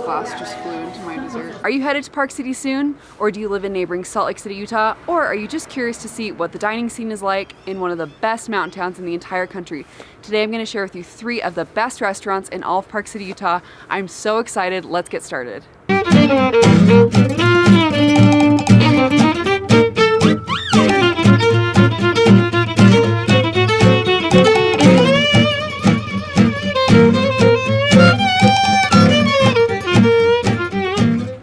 glass just flew into my dessert. Are you headed to Park City soon? Or do you live in neighboring Salt Lake City, Utah? Or are you just curious to see what the dining scene is like in one of the best mountain towns in the entire country? Today I'm going to share with you 3 of the best restaurants in all of Park City, Utah. I'm so excited. Let's get started.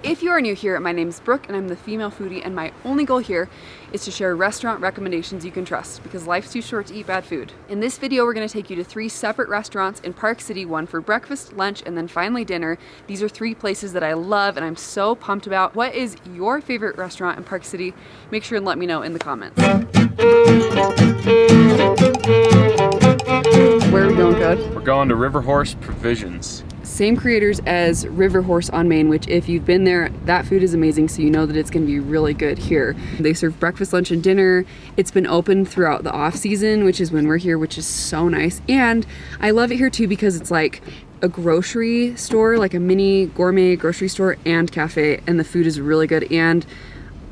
If you are new here, my name is Brooke and I'm the female foodie, and my only goal here is to share restaurant recommendations you can trust because life's too short to eat bad food. In this video, we're going to take you to 3 separate restaurants in Park City, one for breakfast, lunch, and then finally dinner. These are 3 places that I love and I'm so pumped about. What is your favorite restaurant in Park City? Make sure and let me know in the comments. Where are we going, Code? We're going to River Horse Provisions. Same creators as River Horse on Main, which if you've been there, that food is amazing, so you know that it's gonna be really good here. They serve breakfast, lunch, and dinner. It's been open throughout the off season, which is when we're here, which is so nice. And I love it here too because it's like a grocery store, like a mini gourmet grocery store and cafe, and the food is really good. And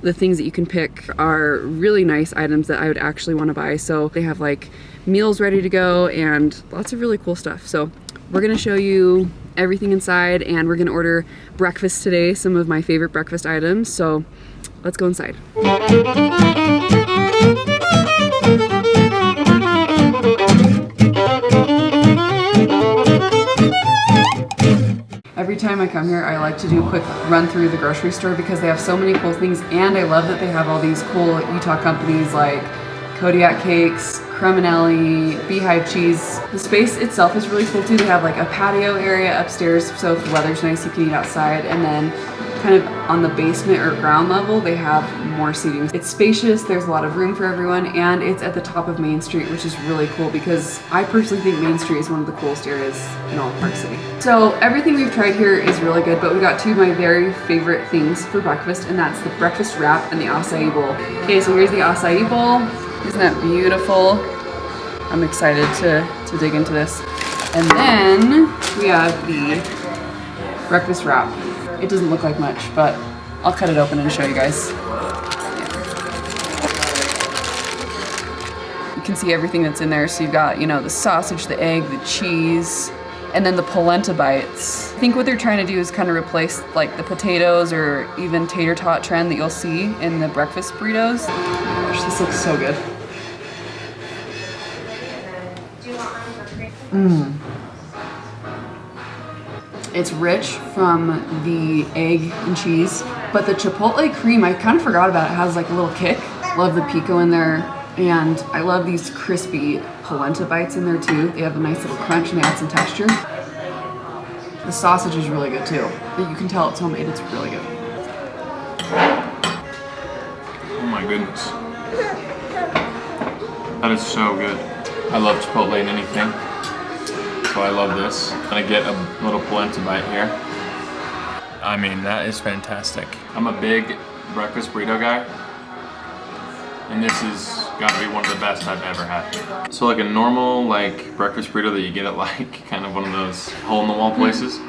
the things that you can pick are really nice items that I would actually want to buy. So they have like meals ready to go and lots of really cool stuff. So we're gonna show you everything inside, and we're gonna order breakfast today, some of my favorite breakfast items. So let's go inside. Every time I come here, I like to do a quick run through the grocery store because they have so many cool things, and I love that they have all these cool Utah companies like Kodiak Cakes, Creminelli, Beehive Cheese. The space itself is really cool too. They have like a patio area upstairs, so if the weather's nice, you can eat outside. And then kind of on the basement or ground level, they have more seating. It's spacious, there's a lot of room for everyone, and it's at the top of Main Street, which is really cool because I personally think Main Street is one of the coolest areas in all of Park City. So everything we've tried here is really good, but we got 2 of my very favorite things for breakfast, and that's the breakfast wrap and the acai bowl. Okay, so here's the acai bowl. Isn't that beautiful? I'm excited to dig into this. And then we have the breakfast wrap. It doesn't look like much, but I'll cut it open and show you guys. You can see everything that's in there. So you've got, you know, the sausage, the egg, the cheese, and then the polenta bites. I think what they're trying to do is kind of replace like the potatoes or even tater tot trend that you'll see in the breakfast burritos. Oh my gosh, this looks so good. It's rich from the egg and cheese, but the chipotle cream, I kind of forgot about it, has like a little kick. Love the pico in there, and I love these crispy polenta bites in there too. They have a nice little crunch and they add some texture. The sausage is really good too. You can tell it's homemade, it's really good. Oh my goodness. That is so good. I love Chipotle in anything, so I love this. I'm gonna get a little polenta bite here. I mean, that is fantastic. I'm a big breakfast burrito guy, and this has gotta be one of the best I've ever had. So like a normal like breakfast burrito that you get at like kind of one of those hole-in-the-wall places,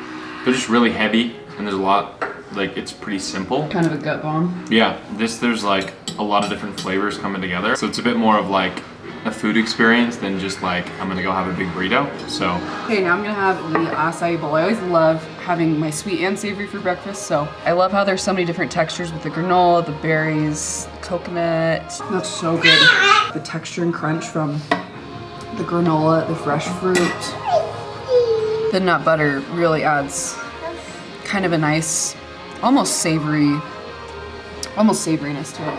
they're just really heavy, and there's a lot, like it's pretty simple. Kind of a gut bomb. Yeah, there's like a lot of different flavors coming together, so it's a bit more of like a food experience than just like I'm gonna go have a big burrito. So okay, now I'm gonna have the acai bowl. I always love having my sweet and savory for breakfast, so I love how there's so many different textures with the granola, the berries, the coconut. That's so good. The texture and crunch from the granola, the fresh fruit. The nut butter really adds kind of a nice, almost savoriness to it.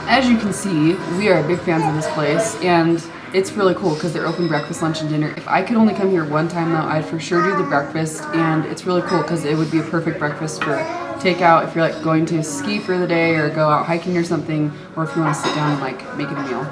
As you can see, we are big fans of this place, and it's really cool because they're open breakfast, lunch, and dinner. If I could only come here one time though, I'd for sure do the breakfast, and it's really cool because it would be a perfect breakfast for takeout if you're like going to ski for the day or go out hiking or something, or if you want to sit down and like make it a meal.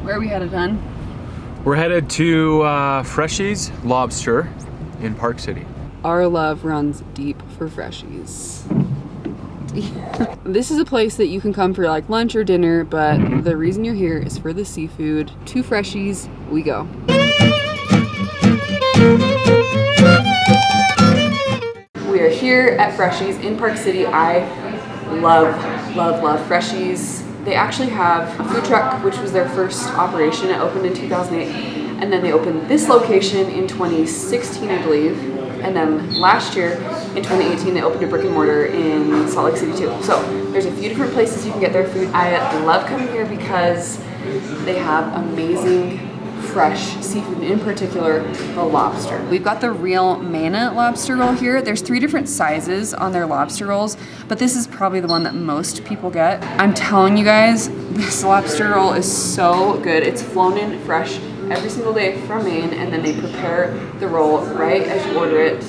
Where are we headed, hon? we're headed to Freshies Lobster in Park City. Our love runs deep for Freshies. This is a place that you can come for like lunch or dinner, but the reason you're here is for the seafood. To Freshies we go. We are here at Freshies in Park City. I love Freshies. They actually have a food truck, which was their first operation. It opened in 2008, and then they opened this location in 2016, I believe. And then last year, in 2018, they opened a brick and mortar in Salt Lake City too. So there's a few different places you can get their food. I love coming here because they have amazing fresh seafood, in particular the lobster. We've got the real Mana lobster roll here. There's 3 different sizes on their lobster rolls, but this is probably the one that most people get. I'm telling you guys, this lobster roll is so good. It's flown in fresh every single day from Maine, and then they prepare the roll right as you order it.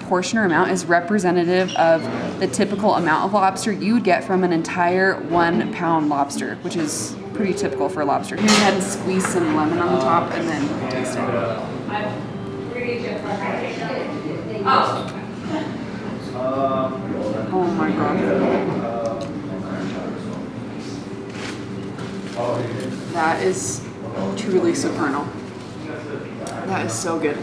Portion or amount is representative of the typical amount of lobster you would get from an entire 1 pound lobster, which is pretty typical for lobster. Go ahead and squeeze some lemon on the top and then taste it. Oh my god. That is truly supernal. That is so good.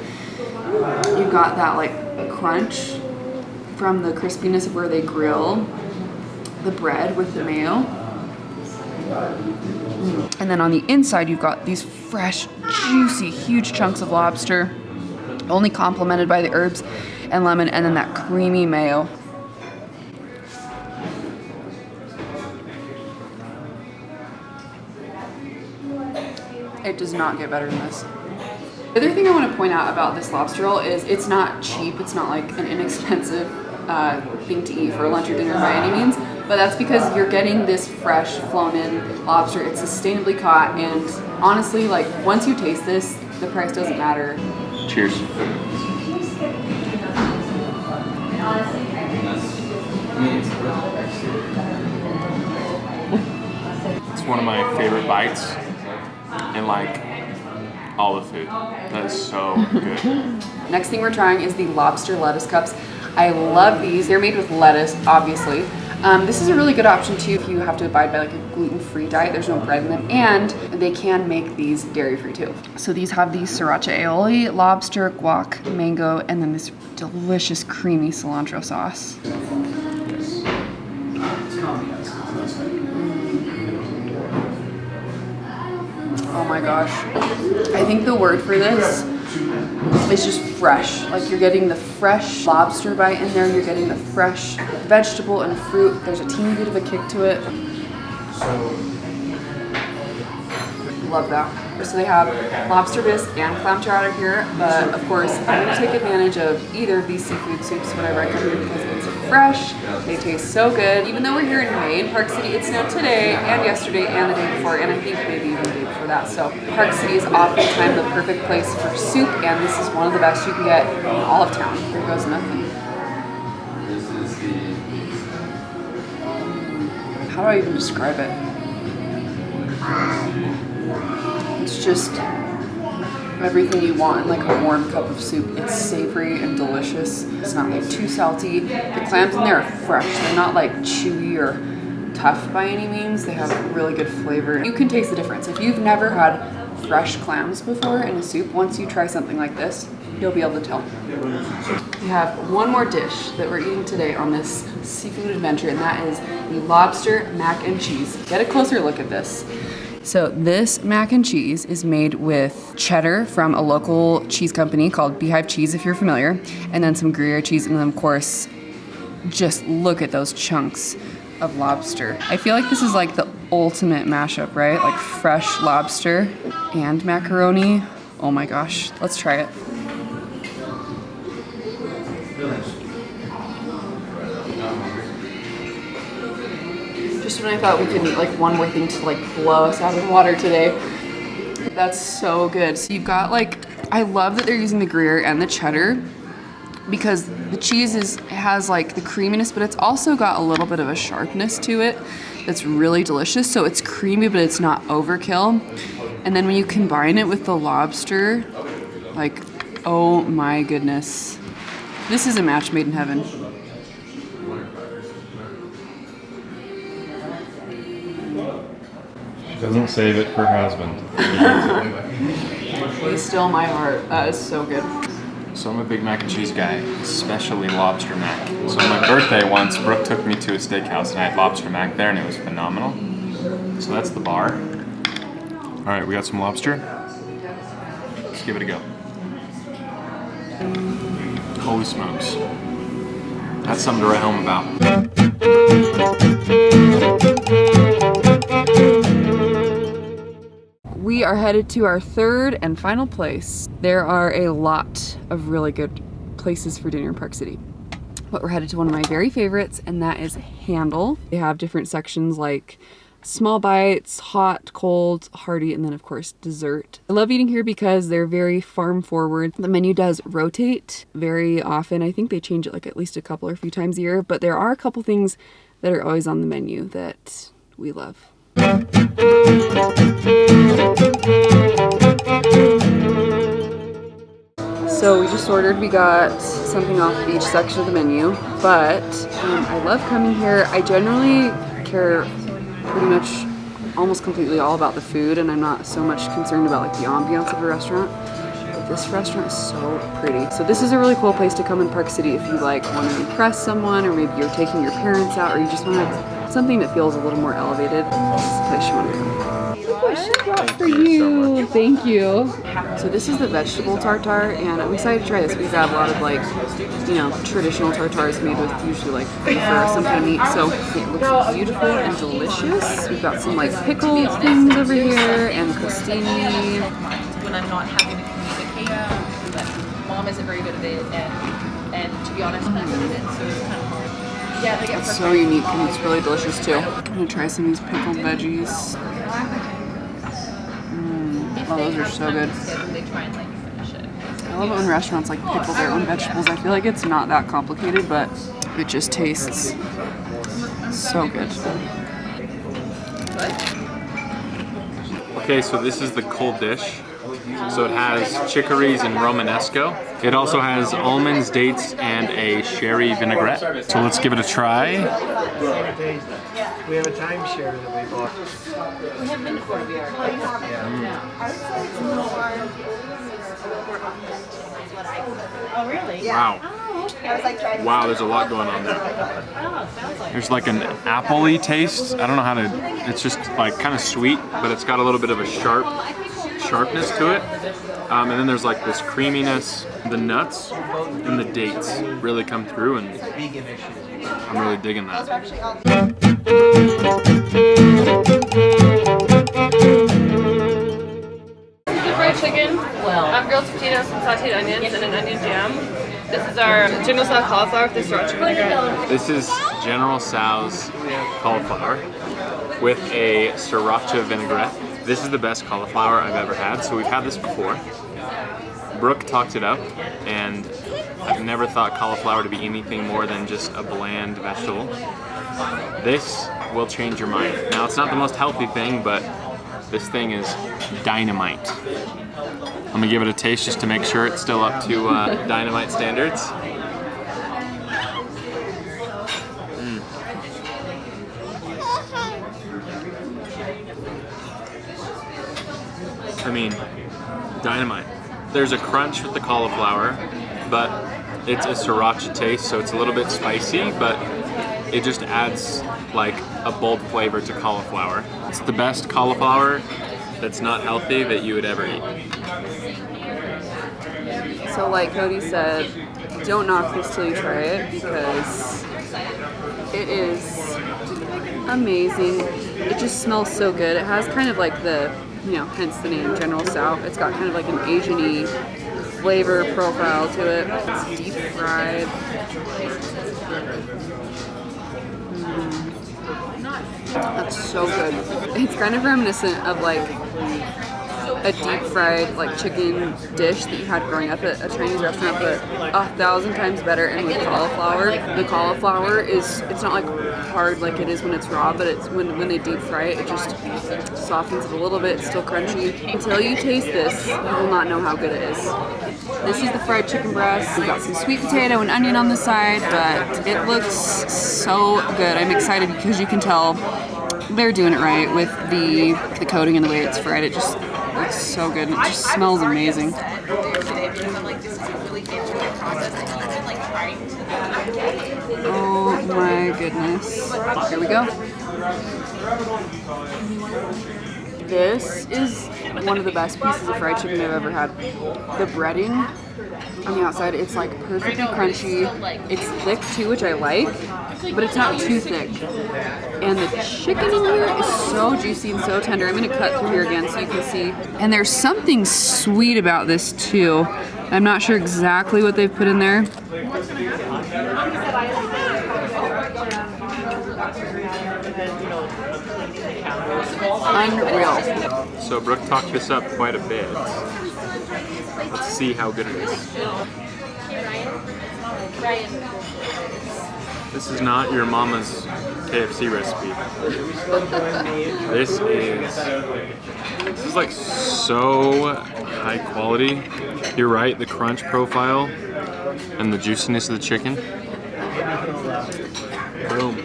You've got that like crunch from the crispiness of where they grill the bread with the mayo. And then on the inside, you've got these fresh, juicy, huge chunks of lobster, only complemented by the herbs and lemon, and then that creamy mayo. It does not get better than this. The other thing I want to point out about this lobster roll is it's not cheap. It's not like an inexpensive thing to eat for lunch or dinner by any means, but that's because you're getting this fresh, flown-in lobster. It's sustainably caught, and honestly, like once you taste this, the price doesn't matter. Cheers. It's one of my favorite bites, and like all the food. That is so good. Next thing we're trying is the lobster lettuce cups. I love these. They're made with lettuce, obviously. This is a really good option too if you have to abide by like a gluten-free diet. There's no bread in them, and they can make these dairy-free too. So these have the sriracha aioli, lobster, guac, mango, and then this delicious creamy cilantro sauce. Oh my gosh. I think the word for this is just fresh. Like you're getting the fresh lobster bite in there, you're getting the fresh vegetable and fruit. There's a teeny bit of a kick to it. Love that. So they have lobster bisque and clam chowder here, but of course I'm going to take advantage of either of these seafood soups whenever I come here because it's fresh, they taste so good. Even though we're here in May in Park City, it snowed today and yesterday and the day before, and I think maybe even the day before that. So Park City is oftentimes the perfect place for soup, and this is one of the best you can get in all of town. There goes nothing. How do I even describe it? It's just everything you want in like a warm cup of soup. It's savory and delicious. It's not like too salty. The clams in there are fresh. They're not like chewy or tough by any means. They have really good flavor. You can taste the difference. If you've never had fresh clams before in a soup, once you try something like this, you'll be able to tell. We have one more dish that we're eating today on this seafood adventure, and that is the lobster mac and cheese. Get a closer look at this. So this mac and cheese is made with cheddar from a local cheese company called Beehive Cheese, if you're familiar, and then some Gruyere cheese, and then of course, just look at those chunks of lobster. I feel like this is like the ultimate mashup, right? Like fresh lobster and macaroni. Oh my gosh, let's try it. Just just when I thought we could eat like one more thing to like blow us out of the water today. That's so good. So you've got like, I love that they're using the Gruyere and the cheddar because the cheese has like the creaminess, but it's also got a little bit of a sharpness to it that's really delicious. So it's creamy, but it's not overkill. And then when you combine it with the lobster, like, oh my goodness. This is a match made in heaven. Doesn't save it for her husband. He's still my heart. That is so good. So I'm a big mac and cheese guy, especially lobster mac. So on my birthday once, Brooke took me to a steakhouse and I had lobster mac there and it was phenomenal. So that's the bar. All right, we got some lobster. Let's give it a go. Holy smokes. That's something to write home about. We are headed to our third and final place. There are a lot of really good places for dinner in Park City. But we're headed to one of my very favorites, and that is Handle. They have different sections like small bites, hot, cold, hearty, and then of course dessert. I love eating here because they're very farm forward. The menu does rotate very often. I think they change it like at least a couple or a few times a year, but there are a couple things that are always on the menu that we love. So we just ordered, we got something off each section of the menu, but I love coming here. I generally care pretty much almost completely all about the food, and I'm not so much concerned about like the ambiance of a restaurant. But this restaurant is so pretty. So this is a really cool place to come in Park City if you like want to impress someone, or maybe you're taking your parents out, or you just want to have something that feels a little more elevated. This is the place you want to come. Look what she brought for you. Thank you. So this is the vegetable tartare, and I'm excited to try this. We've had a lot of like, you know, traditional tartares made with usually like beef or some kind of meat. So it looks beautiful and delicious. We've got some like pickled things over here and crostini. When I'm not having to communicate, but mom isn't very good at it, and to be honest, I'm not good at it, so it's kind of hard. Yeah, they get It's so unique and it's really delicious too. I'm gonna try some of these pickled veggies. Oh, those are so good. They try and like finish it. I love it when restaurants like pickle their own vegetables. I feel like it's not that complicated, but it just tastes so good. Okay, so this is the cold dish. So it has chicories and Romanesco. It also has almonds, dates, and a sherry vinaigrette. So let's give it a try. We have a timeshare that we bought. We have been before. Oh, really? Wow. Wow, there's a lot going on there. There's like an apple-y taste. I don't know how to, it's just like kind of sweet, but it's got a little bit of a sharpness to it. And then there's like this creaminess. The nuts and the dates really come through, and I'm really digging that. This is the fried chicken, grilled potatoes and sauteed onions and an onion jam. This is our General Tso cauliflower with the sriracha vinaigrette. This is General Tso's cauliflower with a sriracha vinaigrette. This is the best cauliflower I've ever had, so we've had this before. Brooke talked it up, and I've never thought cauliflower to be anything more than just a bland vegetable. This will change your mind. Now, it's not the most healthy thing, but this thing is dynamite. I'm gonna give it a taste just to make sure it's still up to dynamite standards. I mean, dynamite. There's a crunch with the cauliflower, but it's a sriracha taste, so it's a little bit spicy, but it just adds like a bold flavor to cauliflower. It's the best cauliflower that's not healthy that you would ever eat. So like Cody said, don't knock this till you try it because it is amazing. It just smells so good. It has kind of like the, you know, hence the name General Tso. It's got kind of like an Asian-y flavor profile to it. It's deep fried. That's so good. It's kind of reminiscent of like a deep fried like chicken dish that you had growing up at a Chinese restaurant, but 1,000 times better. And with cauliflower, the cauliflower it's not like hard like it is when it's raw, but it's when they deep fry it, it just softens it a little bit. It's still crunchy. Until you taste this, you will not know how good it is. This is the fried chicken breast. We've got some sweet potato and onion on the side, but it looks so good. I'm excited because you can tell they're doing it right with the coating and the way it's fried. It just looks so good. It just smells amazing. Oh my goodness. Here we go. This is one of the best pieces of fried chicken I've ever had. The breading on the outside, it's like perfectly crunchy. It's thick too, which I like, but it's not too thick. And the chicken in here is so juicy and so tender. I'm gonna cut through here again so you can see. And there's something sweet about this too. I'm not sure exactly what they've put in there. Unreal. So Brooke talked this up quite a bit. Let's see how good it is. This is not your mama's KFC recipe. This is like so high quality. You're right, the crunch profile and the juiciness of the chicken. Boom.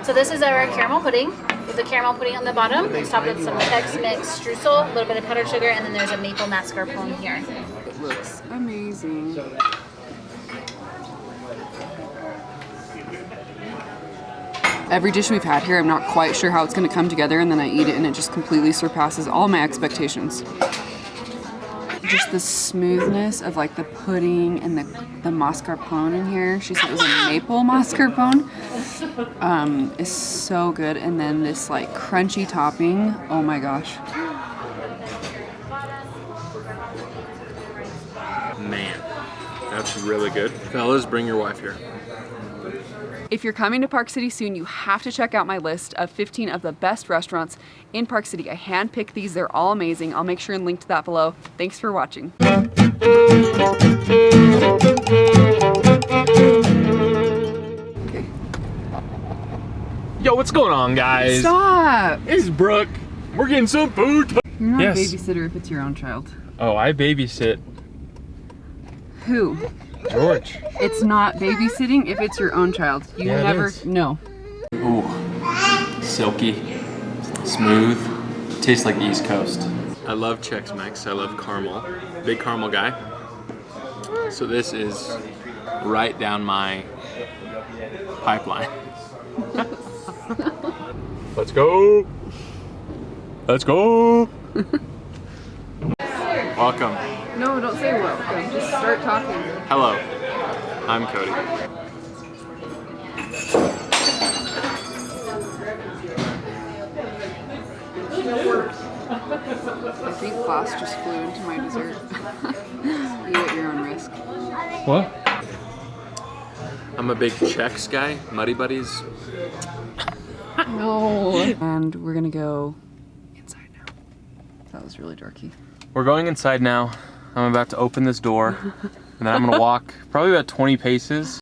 So this is our caramel pudding with the caramel pudding on the bottom. It's topped with some Tex-Mex streusel, a little bit of powdered sugar, and then there's a maple mascarpone here. It looks amazing. Every dish we've had here, I'm not quite sure how it's going to come together, and then I eat it and it just completely surpasses all my expectations. Just the smoothness of like the pudding and the mascarpone in here. She said it was a maple mascarpone. Is so good. And then this like crunchy topping. Oh my gosh. Man, that's really good. Fellas, bring your wife here. If you're coming to Park City soon, you have to check out my list of 15 of the best restaurants in Park City. I handpicked these, they're all amazing. I'll make sure and link to that below. Thanks for watching. Okay. Yo, what's going on, guys? Stop! It's Brooke. We're getting some food. You're not Yes. a babysitter if it's your own child. Oh, I babysit Who? George. It's not babysitting if it's your own child. You Yeah, it never is. know. Ooh, silky, smooth. Tastes like the East Coast. I love Chex Mix. I love caramel. Big caramel guy. So this is right down my pipeline. Let's go. Let's go. Welcome. No, don't say welcome. Just start talking. Hello. I'm Cody. I think glass just flew into my dessert. Eat at your own risk. What? I'm a big Chex guy. Muddy Buddies. No. And we're gonna go inside now. That was really dorky. We're going inside now. I'm about to open this door, and then I'm gonna walk probably about 20 paces